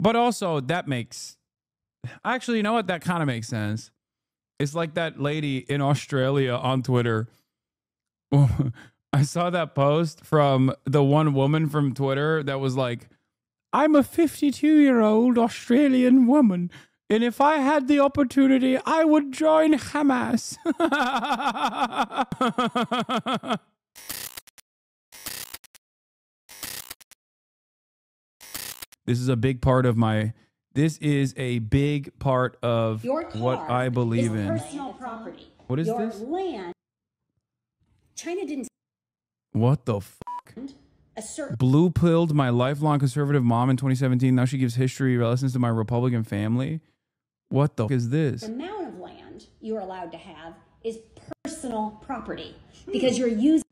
But also that makes, actually, you know what? That kind of makes sense. It's like that lady in Australia on Twitter. I saw that post from the one woman from Twitter that was like, I'm a 52-year-old Australian woman, and if I had the opportunity, I would join Hamas. This is a big part of this is a big part of what I believe in. Personal property. What is your this? Land. China didn't. What the fuck? Blue pilled my lifelong conservative mom in 2017. Now she gives history lessons to my Republican family. What the fuck is this? The amount of land you're allowed to have is personal property because you're using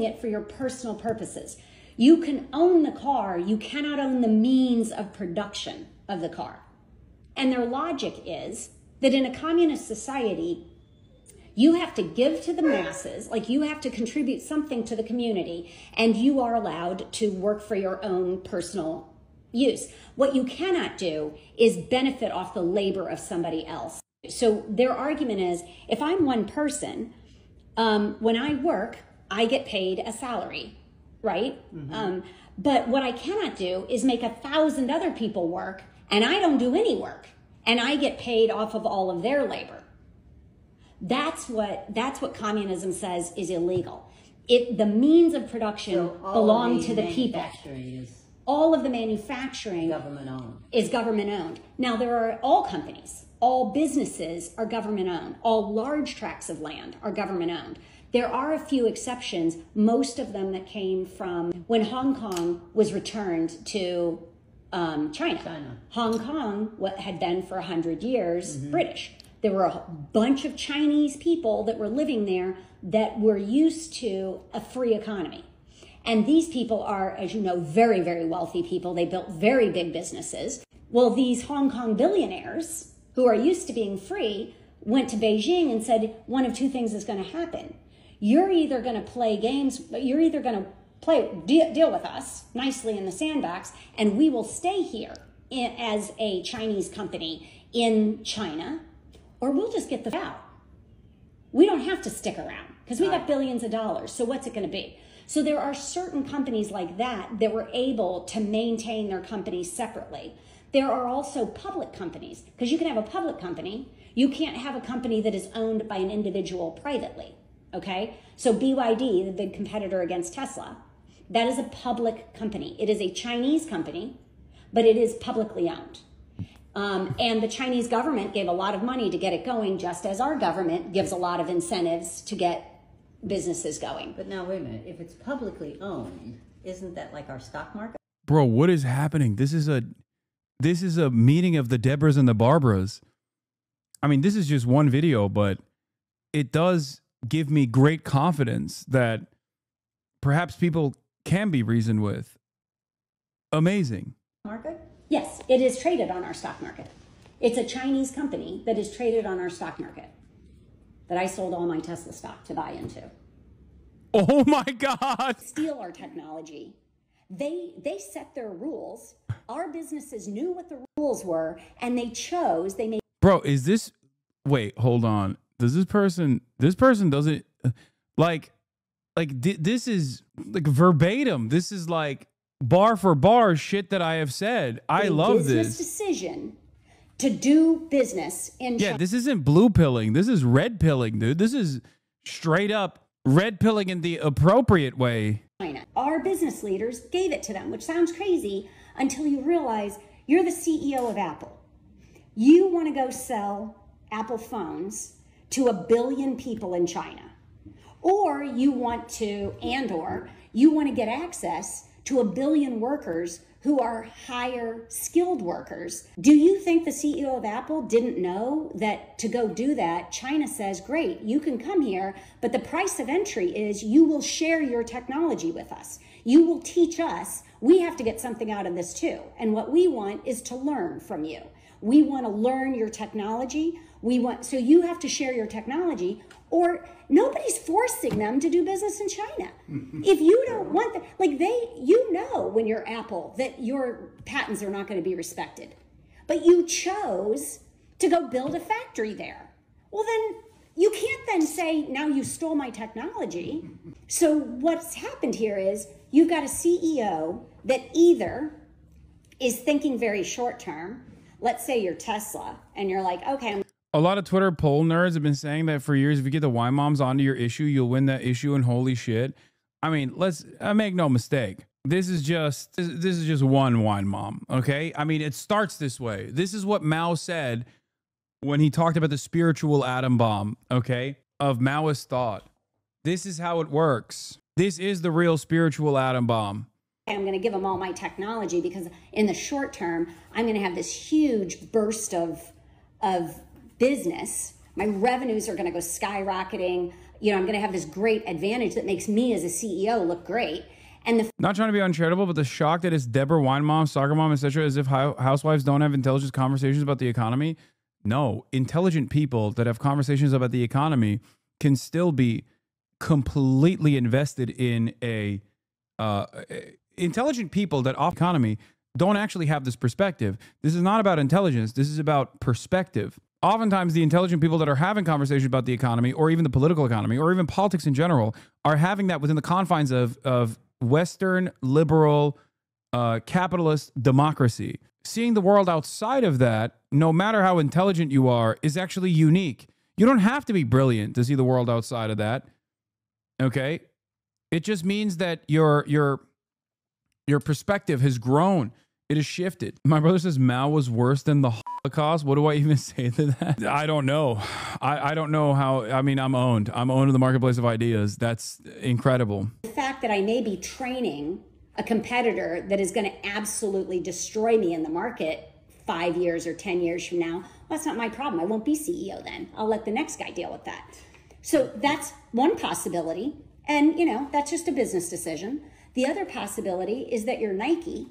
it for your personal purposes. You can own the car. You cannot own the means of production of the car. And their logic is that in a communist society, you have to give to the masses, like you have to contribute something to the community, and you are allowed to work for your own personal use. What you cannot do is benefit off the labor of somebody else. So their argument is, if I'm one person, when I work, I get paid a salary, right? Mm-hmm. But what I cannot do is make 1,000 other people work, and I don't do any work, and I get paid off of all of their labor. That's what communism says is illegal. The means of production belong to the people. All of the manufacturing is government owned. Now there are all companies, all businesses are government owned. All large tracts of land are government owned. There are a few exceptions, most of them that came from when Hong Kong was returned to China. Hong Kong had been for 100 years British. There were a bunch of Chinese people that were living there that were used to a free economy. And these people are, as you know, very, very wealthy people. They built very big businesses. Well, these Hong Kong billionaires who are used to being free went to Beijing and said, one of two things is going to happen. You're either going to play games, you're either going to deal with us nicely in the sandbox, and we will stay here as a Chinese company in China, or we'll just get the out. We don't have to stick around because we got billions of dollars. So what's it going to be? So there are certain companies like that were able to maintain their companies separately. There are also public companies, because you can have a public company. You can't have a company that is owned by an individual privately. Okay? So BYD, the big competitor against Tesla, that is a public company. It is a Chinese company, but it is publicly owned. And the Chinese government gave a lot of money to get it going, just as our government gives a lot of incentives to get businesses going. But now, wait a minute. If it's publicly owned, isn't that like our stock market? Bro, what is happening? This is a meeting of the Debras and the Barbaras. I mean, this is just one video, but it does give me great confidence that perhaps people can be reasoned with. Amazing. Market? Yes, it is traded on our stock market. It's a Chinese company that is traded on our stock market that I sold all my Tesla stock to buy into. Oh my God. Steal our technology. They set their rules. Our businesses knew what the rules were, and they made. Bro, is this, wait, hold on. Does this person doesn't, this is like verbatim. This is like bar for bar shit that I have said. I love this. Business decision to do business in China. Yeah, this isn't blue pilling. This is red pilling, dude. This is straight up red pilling in the appropriate way. China. Our business leaders gave it to them, which sounds crazy until you realize you're the CEO of Apple. You want to go sell Apple phones to 1 billion people in China. Or you want to get access to 1 billion workers who are higher skilled workers. Do you think the CEO of Apple didn't know that to go do that, China says, great, you can come here, but the price of entry is you will share your technology with us. You will teach us we have to get something out of this too. And what we want is to learn from you. We want to learn your technology. So you have to share your technology, or nobody's forcing them to do business in China. If you don't want them, when you're Apple, that your patents are not going to be respected. But you chose to go build a factory there. Well, then you can't then say, now you stole my technology. So what's happened here is you've got a CEO that either is thinking very short term. Let's say you're Tesla and you're like, okay. A lot of Twitter poll nerds have been saying that for years. If you get the wine moms onto your issue, you'll win that issue, and holy shit. I mean, let's make no mistake. This is just one wine mom, okay? I mean, it starts this way. This is what Mao said when he talked about the spiritual atom bomb, okay, of Maoist thought. This is how it works. This is the real spiritual atom bomb. I'm going to give them all my technology because in the short term, I'm going to have this huge burst of business. My revenues are going to go skyrocketing. You know, I'm going to have this great advantage that makes me as a CEO look great. And not trying to be uncharitable, but the shock that it's Deborah wine mom, soccer mom, etc., as if housewives don't have intelligent conversations about the economy. No, intelligent people that have conversations about the economy can still be completely invested in intelligent people that off economy don't actually have this perspective. This is not about intelligence. This is about perspective. Oftentimes, the intelligent people that are having conversations about the economy, or even the political economy, or even politics in general, are having that within the confines of Western liberal capitalist democracy. Seeing the world outside of that, no matter how intelligent you are, is actually unique. You don't have to be brilliant to see the world outside of that. Okay? It just means that your perspective has grown. It has shifted. My brother says Mao was worse than the Holocaust. What do I even say to that? I don't know. I don't know how. I mean, I'm owned. I'm owned in the marketplace of ideas. That's incredible. The fact that I may be training a competitor that is going to absolutely destroy me in the market 5 years or 10 years from now, well, that's not my problem. I won't be CEO then. I'll let the next guy deal with that. So that's one possibility. And, you know, that's just a business decision. The other possibility is that you're Nike.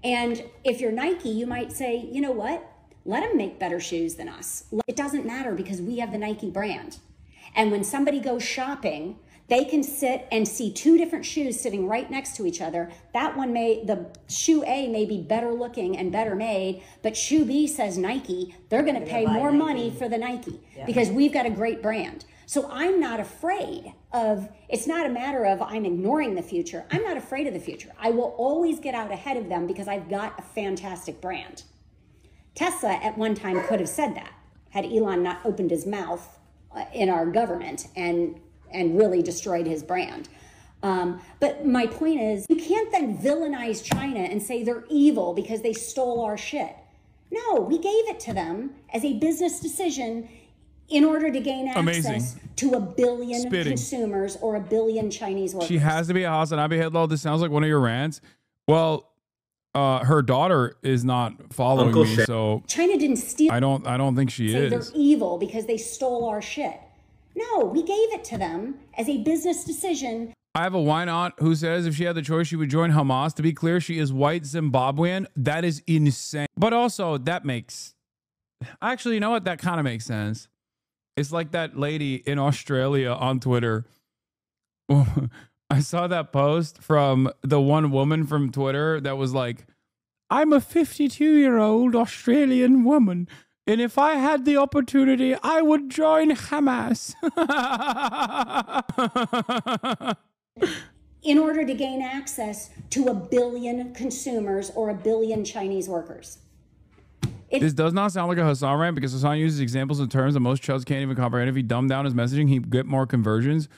And if you're Nike, you might say, you know what? Let them make better shoes than us. It doesn't matter because we have the Nike brand. And when somebody goes shopping, they can sit and see two different shoes sitting right next to each other. The shoe A may be better looking and better made, but shoe B says Nike. They're going to pay more money for the Nike because we've got a great brand. So I'm not afraid of, it's not a matter of I'm ignoring the future. I'm not afraid of the future. I will always get out ahead of them because I've got a fantastic brand. Tesla at one time could have said that had Elon not opened his mouth in our government and really destroyed his brand. But my point is, you can't then villainize China and say they're evil because they stole our shit. No, we gave it to them as a business decision in order to gain access to 1 billion consumers or 1 billion Chinese workers. She has to be a HasanAbi headload. This sounds like one of your rants. Well, her daughter is not following me, so China didn't steal. I don't think she is. They're evil because they stole our shit. No, we gave it to them as a business decision. I have a wine aunt who says if she had the choice, she would join Hamas. To be clear, she is white Zimbabwean. That is insane. But also, that makes... Actually, you know what? That kind of makes sense. It's like that lady in Australia on Twitter. I saw that post from the one woman from Twitter that was like, I'm a 52-year-old Australian woman, and if I had the opportunity, I would join Hamas. In order to gain access to 1 billion consumers or 1 billion Chinese workers. This does not sound like a Hasan rant because Hasan uses examples and terms that most chuds can't even comprehend. If he dumbed down his messaging, he'd get more conversions.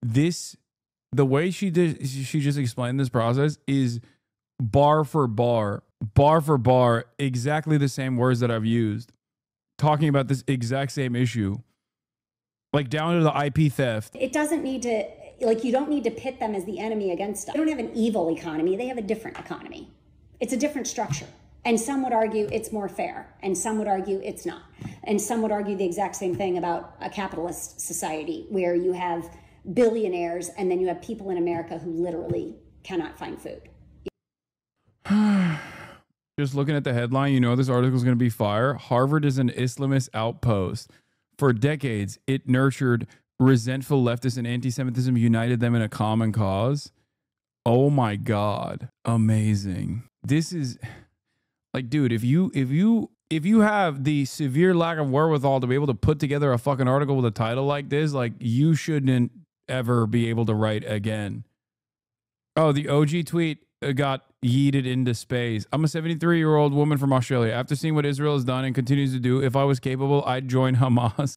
The way she just explained this process is bar for bar, exactly the same words that I've used, talking about this exact same issue, like down to the IP theft. It doesn't need to, like, you don't need to pit them as the enemy against us. They don't have an evil economy. They have a different economy. It's a different structure. And some would argue it's more fair, and some would argue it's not. And some would argue the exact same thing about a capitalist society where you have billionaires and then you have people in America who literally cannot find food. Just looking at the headline, you know this article is going to be fire. Harvard is an Islamist outpost. For decades, it nurtured resentful leftists, and anti-Semitism united them in a common cause. Oh my God. Amazing. This is like, dude, if you have the severe lack of wherewithal to be able to put together a fucking article with a title like this, like, you shouldn't ever be able to write again. Oh, the OG tweet got yeeted into space. I'm a 73-year-old woman from Australia. After seeing what Israel has done and continues to do, if I was capable, I'd join Hamas.